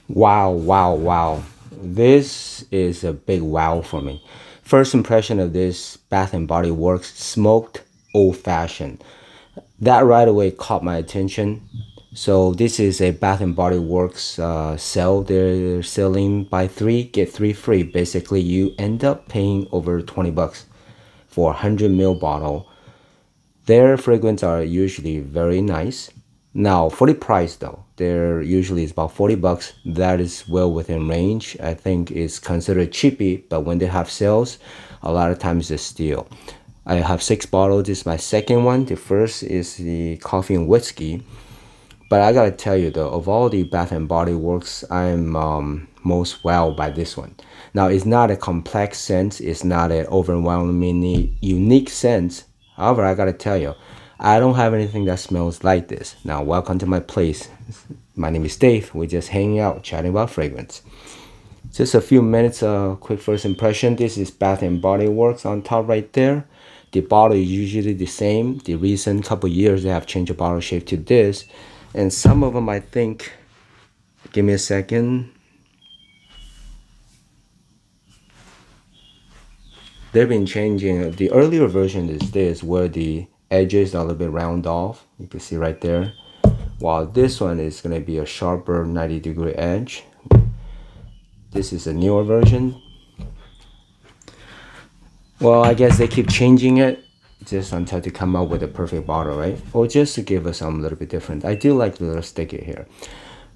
Wow, wow, wow. This is a big wow for me. First impression of this Bath and Body Works smoked old fashioned. That right away caught my attention. So this is a Bath and Body Works sale. They're selling buy three get three free. Basically, you end up paying over 20 bucks for a 100 ml bottle. Their fragrances are usually very nice. Now, for the price though, they're usually is about 40 bucks. That is well within range. I think it's considered cheapy, but when they have sales, a lot of times it's a steal. I have 6 bottles. This is my second one. The first is the coffee and whiskey. But I gotta tell you though, of all the Bath and Body Works, I'm most wowed by this one. Now, it's not a complex scent. It's not an overwhelmingly unique scent. However, I gotta tell you, I don't have anything that smells like this. Now, welcome to my place. My name is Dave. We're just hanging out, chatting about fragrance. Just a few minutes, quick first impression. This is Bath and Body Works on top right there. The bottle is usually the same. The recent couple years they have changed the bottle shape to this. And some of them I think, give me a second. They've been changing. The earlier version is this, where the edges are a little bit round off. You can see right there. While this one is going to be a sharper 90-degree edge. This is a newer version. Well, I guess they keep changing it just until they come out with a perfect bottle, right? Or just to give us something a little bit different. I do like the little sticker here.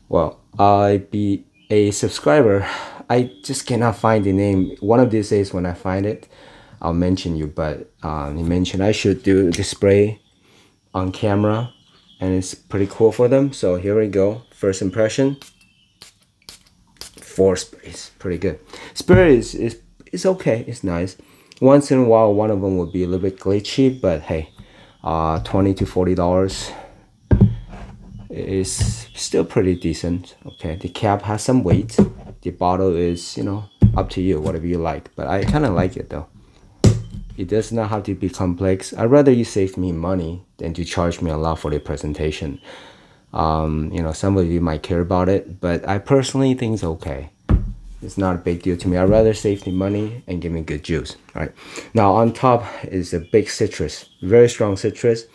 Well, I be a subscriber. I just cannot find the name. One of these days when I find it, I'll mention you. But he mentioned I should do the spray on camera, and it's pretty cool for them. So here we go. First impression. 4 sprays, pretty good. Spray is okay. It's nice. Once in a while, one of them will be a little bit glitchy, but hey, $20 to $40 is still pretty decent. Okay, the cap has some weight. The bottle is, up to you, whatever you like. But I kind of like it though. It does not have to be complex. I'd rather you save me money than to charge me a lot for the presentation. Some of you might care about it, but I personally think it's okay. It's not a big deal to me. I'd rather save the money and give me good juice. All right. Now on top is a big citrus, very strong citrus.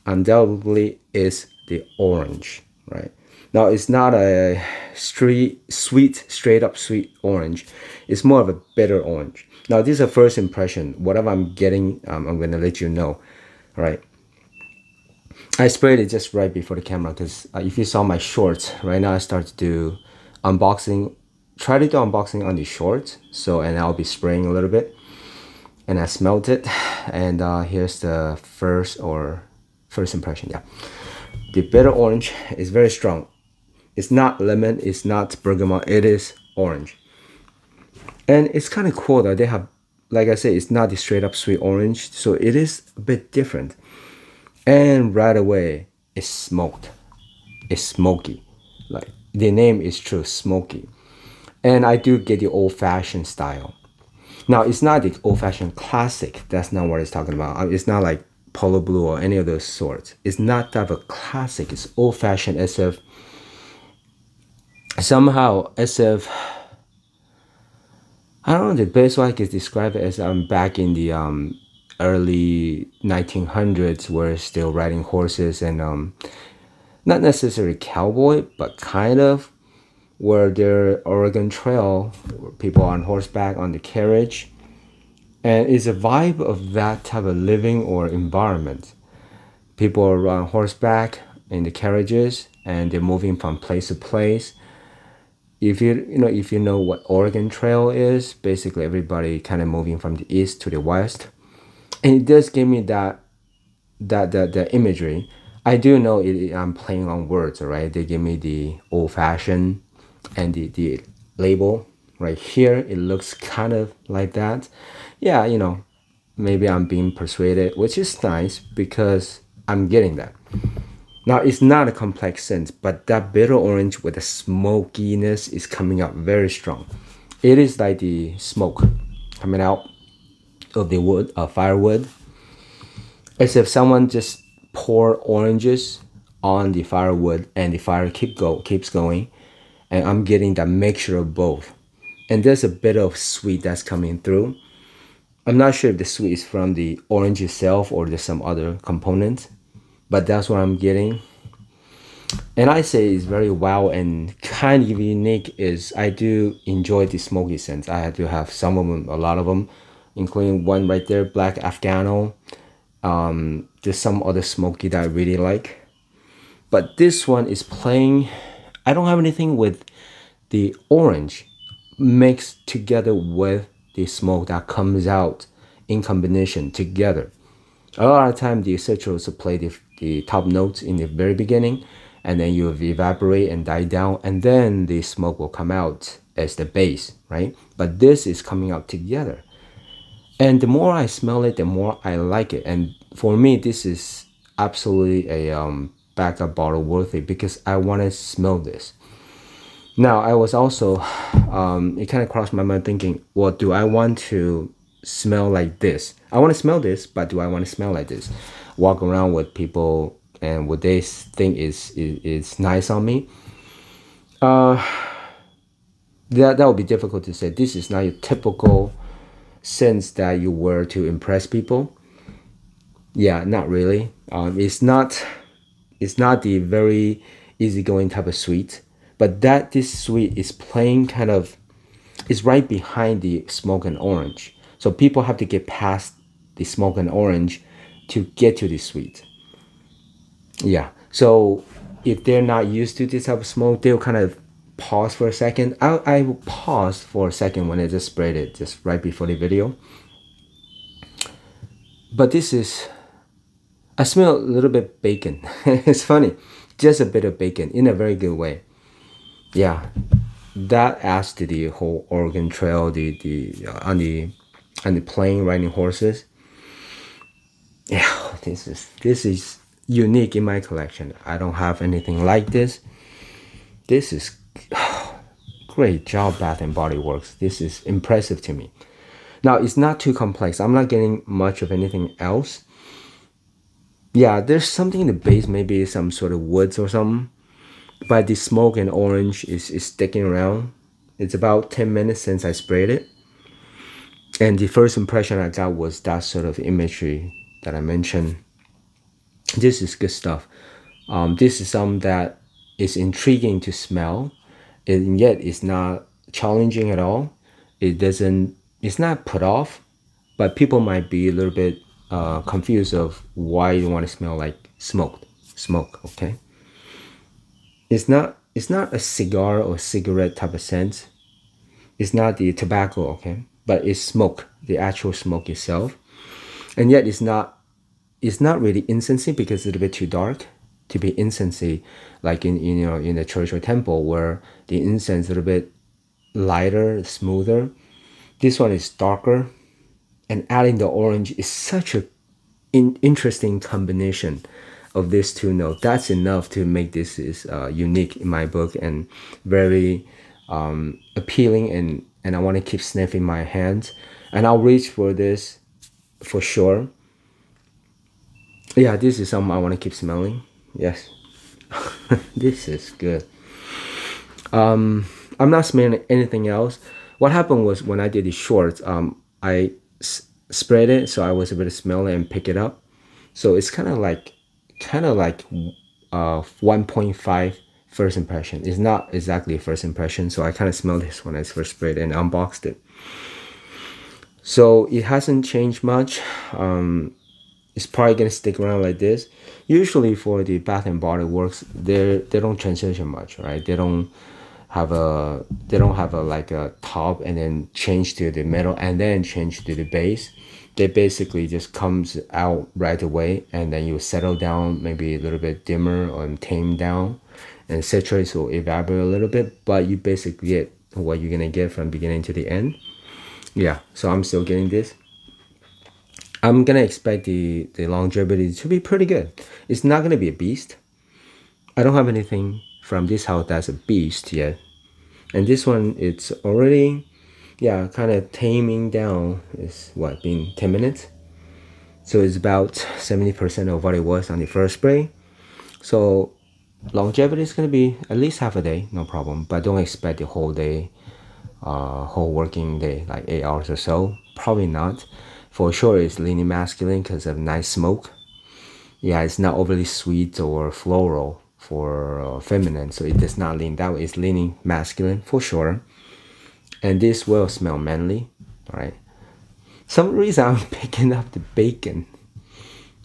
Undoubtedly is the orange, right? Now it's not a sweet, straight up sweet orange. It's more of a bitter orange. Now this is a first impression. Whatever I'm getting, I'm gonna let you know. All right. I sprayed it just right before the camera because if you saw my shorts, right now I start to do unboxing. Try to do unboxing on the shorts, and I'll be spraying a little bit, and I smelled it, and here's the first impression. Yeah, the bitter orange is very strong. It's not lemon, it's not bergamot, it is orange, and it's kind of cool that they have, like I said, it's not the straight up sweet orange, so it is a bit different, and right away it's smoked, it's smoky, like the name is true, smoky. And I do get the old-fashioned style. Now, it's not the old-fashioned classic. That's not what it's talking about. It's not like Polo Blue or any of those sorts. It's not that of a classic. It's old-fashioned as if somehow, I don't know, the best way I could describe it as I'm back in the early 1900s where still riding horses and not necessarily cowboy, but kind of, where there Oregon Trail, where people on horseback on the carriage, and it's a vibe of that type of living or environment. People are on horseback in the carriages, and they're moving from place to place. If you know what Oregon Trail is, basically everybody kind of moving from the east to the west, and it does give me that imagery. I do know I'm playing on words, all right? They give me the old-fashioned, and the label right here, it looks kind of like that. Yeah, maybe I'm being persuaded, which is nice because I'm getting that. Now it's not a complex scent, but that bitter orange with the smokiness is coming out very strong. It is like the smoke coming out of the wood, firewood, as if someone just poured oranges on the firewood and the fire keeps going, and I'm getting that mixture of both. And there's a bit of sweet that's coming through. I'm not sure if the sweet is from the orange itself or there's some other component, but that's what I'm getting. And I say it's very wow and kind of unique is I do enjoy the smoky scents. I do have some of them, a lot of them, including one right there, Black Afghano. There's some other smoky that I really like. But this one is plain. I don't have anything with the orange mixed together with the smoke that comes out in combination together. A lot of time the citrus will play the top notes in the very beginning, and then you evaporate and die down, and then the smoke will come out as the base, right? But this is coming out together. And the more I smell it, the more I like it. And for me, this is absolutely a backup bottle worthy because I want to smell this. Now, I was also, it kind of crossed my mind thinking, well, do I want to smell like this? I want to smell this, but do I want to smell like this? Walk around with people and what they think is nice on me? That would be difficult to say. This is not your typical sense that you wear to impress people. Yeah, not really. It's not the very easygoing type of sweet, but this sweet is plain kind of, is right behind the smoke and orange. So people have to get past the smoke and orange to get to the sweet. Yeah, so if they're not used to this type of smoke, they'll kind of pause for a second. I will pause for a second when I just sprayed it, just right before the video. But this is, I smell a little bit bacon. It's funny, just a bit of bacon in a very good way. Yeah, that adds to the whole Oregon Trail, on the plane riding horses. Yeah, this is unique in my collection. I don't have anything like this. This is great job, Bath and Body Works. This is impressive to me. Now, it's not too complex. I'm not getting much of anything else. Yeah, there's something in the base, maybe some sort of woods or something. But the smoke and orange is sticking around. It's about 10 minutes since I sprayed it. And the first impression I got was that sort of imagery that I mentioned. This is good stuff. This is something that is intriguing to smell, and yet it's not challenging at all. It's not put off, but people might be a little bit confused of why you want to smell like smoke, okay? It's not a cigar or cigarette type of scent. It's not the tobacco, okay? But it's smoke, the actual smoke itself. And yet it's not really incensey because it's a little bit too dark to be incensey like in the church or temple where the incense is a little bit lighter, smoother. This one is darker, and adding the orange is such a interesting combination of these two notes. That's enough to make this unique in my book and very appealing, and I want to keep sniffing my hands, and I'll reach for this for sure. Yeah, this is something I want to keep smelling. Yes. This is good. I'm not smelling anything else. What happened was when I did the shorts, I sprayed it so I was able to smell it and pick it up. So it's kind of like 1.5 first impression. It's not exactly a first impression, so I kind of smelled this when I first sprayed it and unboxed it. So it hasn't changed much. It's probably gonna stick around like this. Usually for the Bath and Body Works, they don't transition much, right? They don't have a like a top and then change to the middle and then change to the base. They basically just comes out right away, and then you settle down maybe a little bit dimmer or tame down, and citrus will evaporate a little bit, but you basically get what you're gonna get from beginning to the end. Yeah, so I'm still getting this. I'm gonna expect the longevity to be pretty good. It's not gonna be a beast. I don't have anything from this house that's a beast yet. And this one, it's already, yeah, kind of taming down. It's what, been 10 minutes? So it's about 70% of what it was on the first spray. So Longevity is going to be at least half a day, no problem, but don't expect the whole day, whole working day, like 8 hours or so. Probably not. For sure, it's leaning masculine because of nice smoke. Yeah, it's not overly sweet or floral for feminine, so it does not lean that way. It's leaning masculine for sure. And this will smell manly, all right? Some reason I'm picking up the bacon.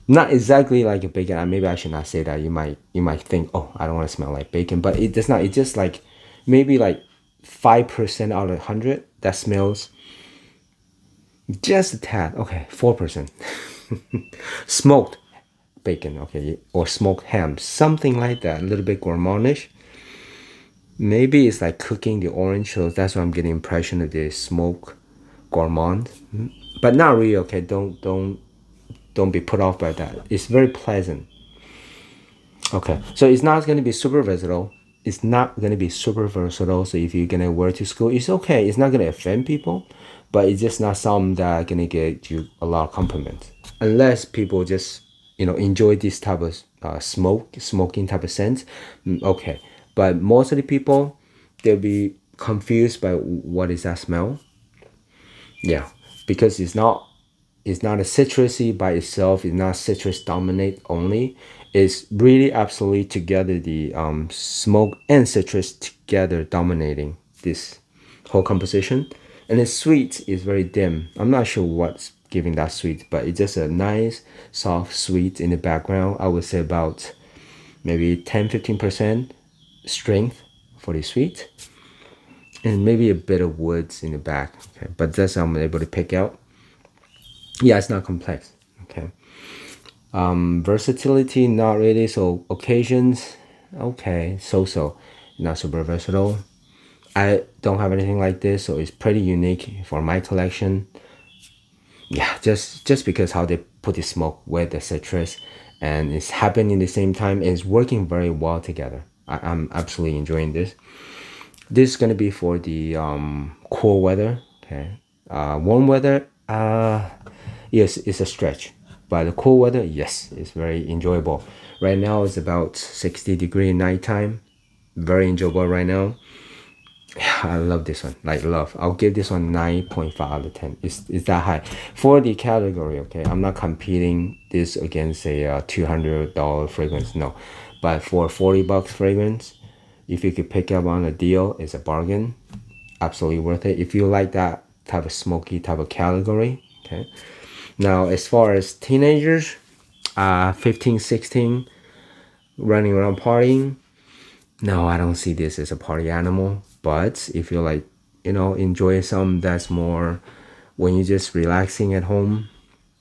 Not exactly like a bacon. Maybe I should not say that. You might think, oh, I don't want to smell like bacon, but it does not. It's just like maybe like 5% out of 100 that smells just a tad. Okay, 4%. Smoked bacon, okay, or smoked ham, something like that. A little bit gourmandish. Maybe it's like cooking the orange, so that's what I'm getting impression of the smoke gourmand, but not really. Okay, don't be put off by that. It's very pleasant. Okay, so it's not going to be super versatile. It's not going to be super versatile. So if you're going to wear to school, it's okay. It's not going to offend people, but it's just not something that going to get you a lot of compliments. Unless people just, enjoy this type of smoking type of scent. Okay, but most of the people, they'll be confused by what is that smell. Yeah, because it's not a citrusy by itself. It's not citrus dominate only. It's really absolutely together, the smoke and citrus together dominating this whole composition. And the sweet is very dim. I'm not sure what's giving that sweet, but it's just a nice soft sweet in the background. I would say about maybe 10-15% strength for the sweet, and maybe a bit of woods in the back. Okay, but that's I'm able to pick out. Yeah, it's not complex. Okay, versatility, not really. So occasions, okay, so not super versatile. I don't have anything like this, so it's pretty unique for my collection. Yeah, just because how they put the smoke with the citrus, and it's happening at the same time, and it's working very well together. I'm absolutely enjoying this. This is gonna be for the cool weather. Okay, warm weather, yes, it's a stretch, but the cool weather, yes, it's very enjoyable. Right now it's about 60-degree nighttime, very enjoyable right now. I love this one, like love. I'll give this one 9.5 out of 10. It's that high for the category. Okay, I'm not competing this against a $200 fragrance, no, but for $40 fragrance, if you could pick up on a deal, it's a bargain. Absolutely worth it if you like that type of smoky type of category. Okay, now as far as teenagers, 15, 16, running around partying, no, I don't see this as a party animal. But if you like, enjoy something that's more when you're just relaxing at home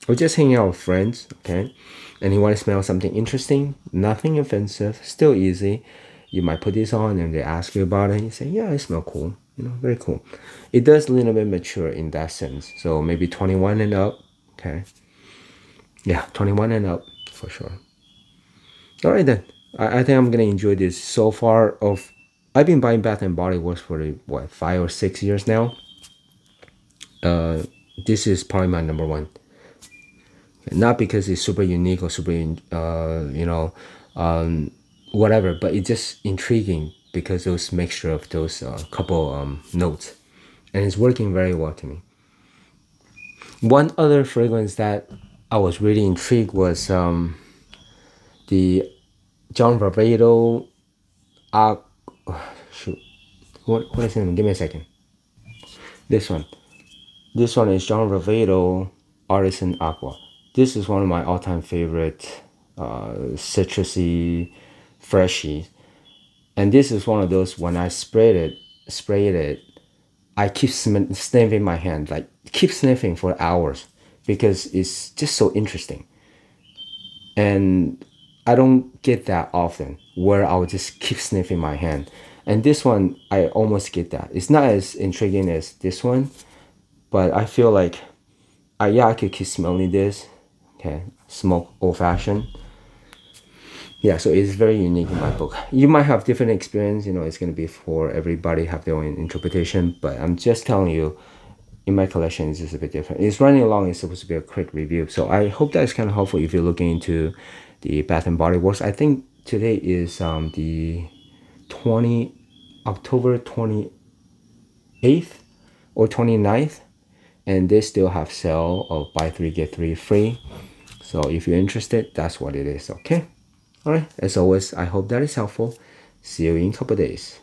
or just hanging out with friends, okay, and you want to smell something interesting, nothing offensive, still easy, you might put this on and they ask you about it and you say, yeah, it smells cool, very cool. It does a little bit mature in that sense, so maybe 21 and up. Okay, yeah, 21 and up for sure. All right then, I think I'm gonna enjoy this. So far I've been buying Bath and Body Works for what, 5 or 6 years now. This is probably my number one. Not because it's super unique or super whatever, but it's just intriguing because those mixture of those couple notes, and it's working very well to me. One other fragrance that I was really intrigued was the John Varvato. Shoot, what is it? Give me a second. This one is John Varvato Artisan Aqua. This is one of my all-time favorite citrusy freshies, and this is one of those when I sprayed it, I keep sniffing my hand, like keep sniffing for hours because it's just so interesting, and I don't get that often where I'll just keep sniffing my hand. And this one, I almost get that. It's not as intriguing as this one, but I feel like, yeah, I could keep smelling this. Okay, smoke old-fashioned. Yeah, so it's very unique in my book. You might have different experience, it's going to be for everybody, have their own interpretation, but I'm just telling you, in my collection, it's just a bit different. It's running along, it's supposed to be a quick review, so I hope that's kind of helpful if you're looking into the Bath and Body Works. I think today is the October 28th or 29th, and they still have sale of buy 3 get 3 free. So if you're interested, that's what it is. Okay, all right, as always, I hope that is helpful. See you in a couple days.